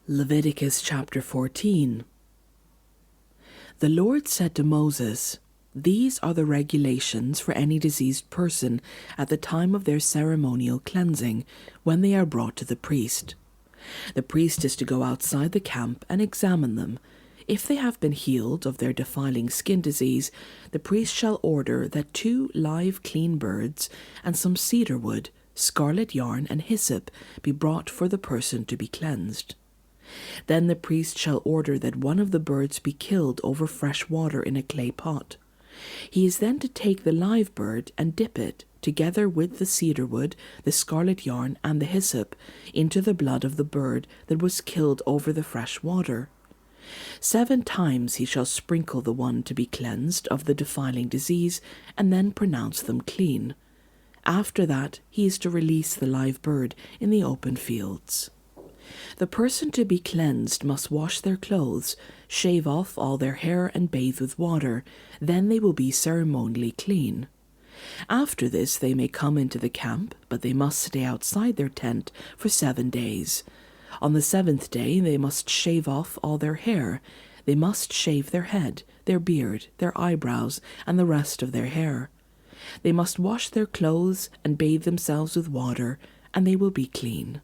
Leviticus chapter 14. The Lord said to Moses, "These are the regulations for any diseased person at the time of their ceremonial cleansing, when they are brought to the priest. The priest is to go outside the camp and examine them. If they have been healed of their defiling skin disease, the priest shall order that 2 live clean birds and some cedar wood, scarlet yarn, and hyssop be brought for the person to be cleansed. Then the priest shall order that one of the birds be killed over fresh water in a clay pot. He is then to take the live bird and dip it, together with the cedar wood, the scarlet yarn, and the hyssop, into the blood of the bird that was killed over the fresh water. 7 times he shall sprinkle the one to be cleansed of the defiling disease, and then pronounce them clean. After that he is to release the live bird in the open fields. The person to be cleansed must wash their clothes, shave off all their hair, and bathe with water. Then they will be ceremonially clean. After this they may come into the camp, but they must stay outside their tent for 7 days. On the 7th day they must shave off all their hair. They must shave their head, their beard, their eyebrows, and the rest of their hair. They must wash their clothes and bathe themselves with water, and they will be clean.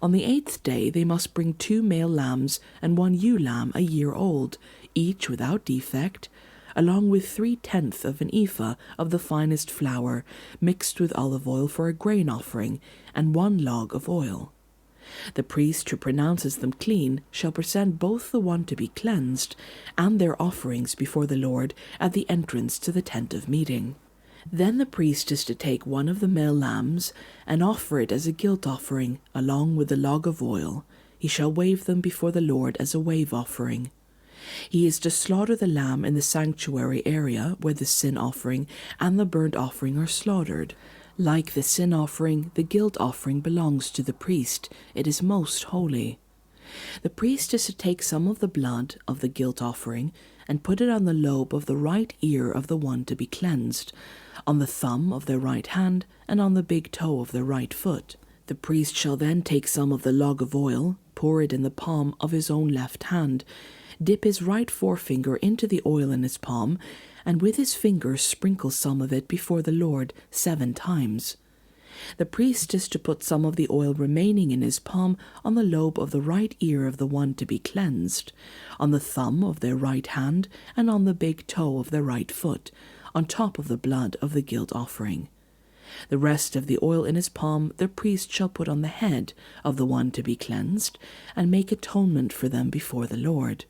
On the 8th day they must bring 2 male lambs and 1 ewe lamb a year old, each without defect, along with 3/10 of an ephah of the finest flour, mixed with olive oil for a grain offering, and 1 log of oil. The priest who pronounces them clean shall present both the one to be cleansed and their offerings before the Lord at the entrance to the tent of meeting. Then the priest is to take one of the male lambs and offer it as a guilt offering, along with the log of oil. He shall wave them before the Lord as a wave offering. He is to slaughter the lamb in the sanctuary area where the sin offering and the burnt offering are slaughtered. Like the sin offering, the guilt offering belongs to the priest. It is most holy. The priest is to take some of the blood of the guilt offering and put it on the lobe of the right ear of the one to be cleansed, on the thumb of their right hand, and on the big toe of their right foot. The priest shall then take some of the log of oil, pour it in the palm of his own left hand, dip his right forefinger into the oil in his palm, and with his fingers sprinkle some of it before the Lord 7 times. The priest is to put some of the oil remaining in his palm on the lobe of the right ear of the one to be cleansed, on the thumb of their right hand, and on the big toe of their right foot, on top of the blood of the guilt offering. The rest of the oil in his palm the priest shall put on the head of the one to be cleansed, and make atonement for them before the Lord.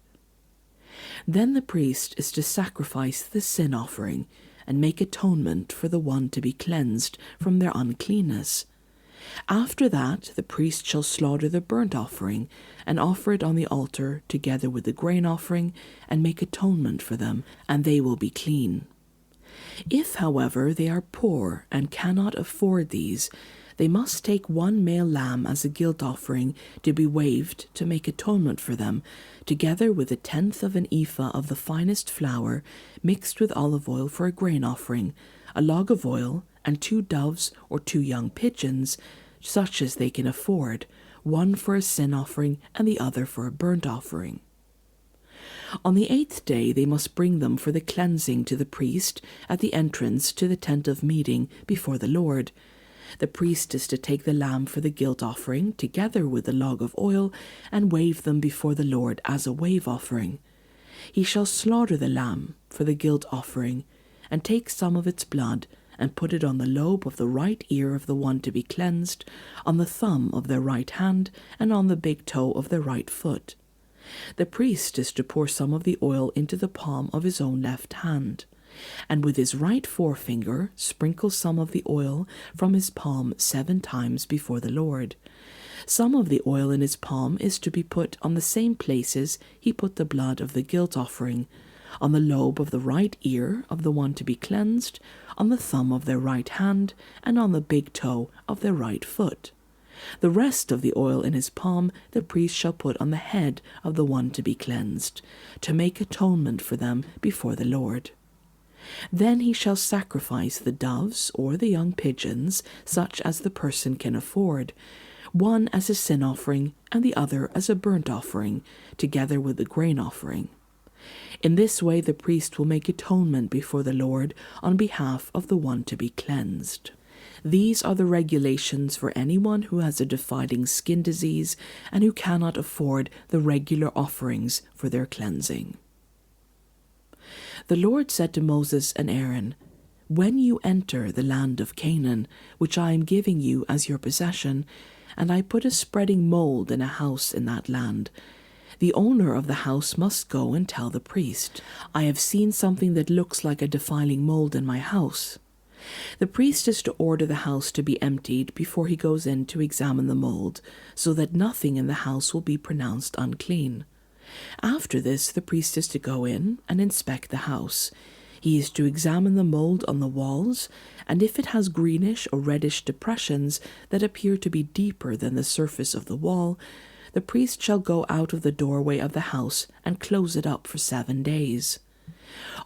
Then the priest is to sacrifice the sin offering, and make atonement for the one to be cleansed from their uncleanness. After that the priest shall slaughter the burnt offering, and offer it on the altar together with the grain offering, and make atonement for them, and they will be clean. If, however, they are poor and cannot afford these, they must take 1 male lamb as a guilt offering to be waved to make atonement for them, together with 1/10 of an ephah of the finest flour, mixed with olive oil for a grain offering, a log of oil, and 2 doves or 2 young pigeons, such as they can afford, one for a sin offering and the other for a burnt offering. On the 8th day they must bring them for the cleansing to the priest at the entrance to the tent of meeting before the Lord. The priest is to take the lamb for the guilt offering, together with the log of oil, and wave them before the Lord as a wave offering. He shall slaughter the lamb for the guilt offering, and take some of its blood, and put it on the lobe of the right ear of the one to be cleansed, on the thumb of their right hand, and on the big toe of their right foot. The priest is to pour some of the oil into the palm of his own left hand, and with his right forefinger sprinkle some of the oil from his palm 7 times before the Lord. Some of the oil in his palm is to be put on the same places he put the blood of the guilt offering, on the lobe of the right ear of the one to be cleansed, on the thumb of their right hand, and on the big toe of their right foot. The rest of the oil in his palm the priest shall put on the head of the one to be cleansed, to make atonement for them before the Lord. Then he shall sacrifice the doves or the young pigeons, such as the person can afford, one as a sin offering and the other as a burnt offering, together with the grain offering. In this way the priest will make atonement before the Lord on behalf of the one to be cleansed. These are the regulations for anyone who has a defiling skin disease and who cannot afford the regular offerings for their cleansing. The Lord said to Moses and Aaron, "When you enter the land of Canaan, which I am giving you as your possession, and I put a spreading mold in a house in that land, the owner of the house must go and tell the priest, 'I have seen something that looks like a defiling mold in my house.' The priest is to order the house to be emptied before he goes in to examine the mold, so that nothing in the house will be pronounced unclean. After this, the priest is to go in and inspect the house. He is to examine the mold on the walls, and if it has greenish or reddish depressions that appear to be deeper than the surface of the wall, the priest shall go out of the doorway of the house and close it up for 7 days.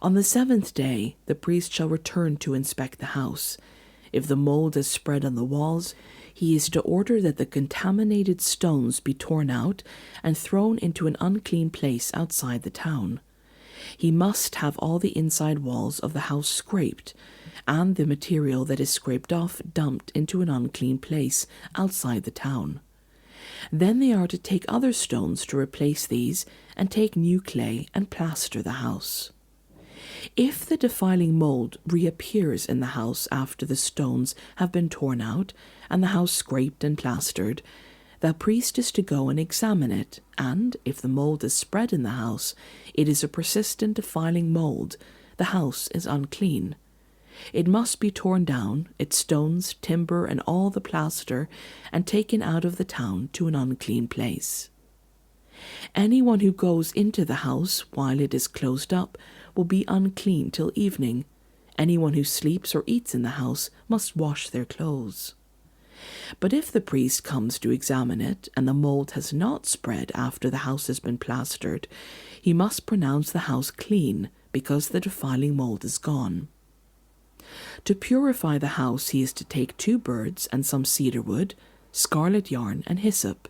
On the 7th day, the priest shall return to inspect the house. If the mold is spread on the walls, he is to order that the contaminated stones be torn out and thrown into an unclean place outside the town. He must have all the inside walls of the house scraped, and the material that is scraped off dumped into an unclean place outside the town. Then they are to take other stones to replace these and take new clay and plaster the house. If the defiling mold reappears in the house after the stones have been torn out and the house scraped and plastered, the priest is to go and examine it, and if the mold is spread in the house, it is a persistent defiling mold, the house is unclean. It must be torn down, its stones, timber, and all the plaster, and taken out of the town to an unclean place. Anyone who goes into the house while it is closed up will be unclean till evening. Anyone who sleeps or eats in the house must wash their clothes. But if the priest comes to examine it, and the mold has not spread after the house has been plastered, he must pronounce the house clean, because the defiling mold is gone. To purify the house he is to take 2 birds and some cedar wood, scarlet yarn, and hyssop.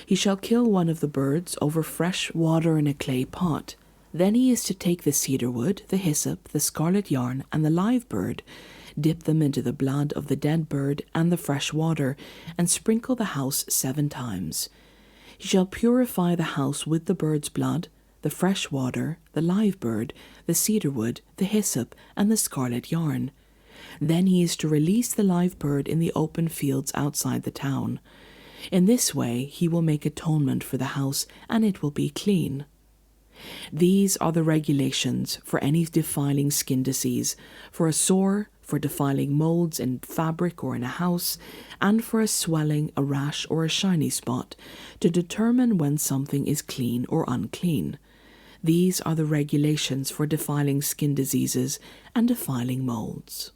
He shall kill one of the birds over fresh water in a clay pot. Then he is to take the cedar wood, the hyssop, the scarlet yarn, and the live bird, dip them into the blood of the dead bird and the fresh water, and sprinkle the house 7 times. He shall purify the house with the bird's blood, the fresh water, the live bird, the cedar wood, the hyssop, and the scarlet yarn. Then he is to release the live bird in the open fields outside the town. In this way he will make atonement for the house, and it will be clean. These are the regulations for any defiling skin disease, for a sore, for defiling molds in fabric or in a house, and for a swelling, a rash, or a shiny spot, to determine when something is clean or unclean. These are the regulations for defiling skin diseases and defiling molds.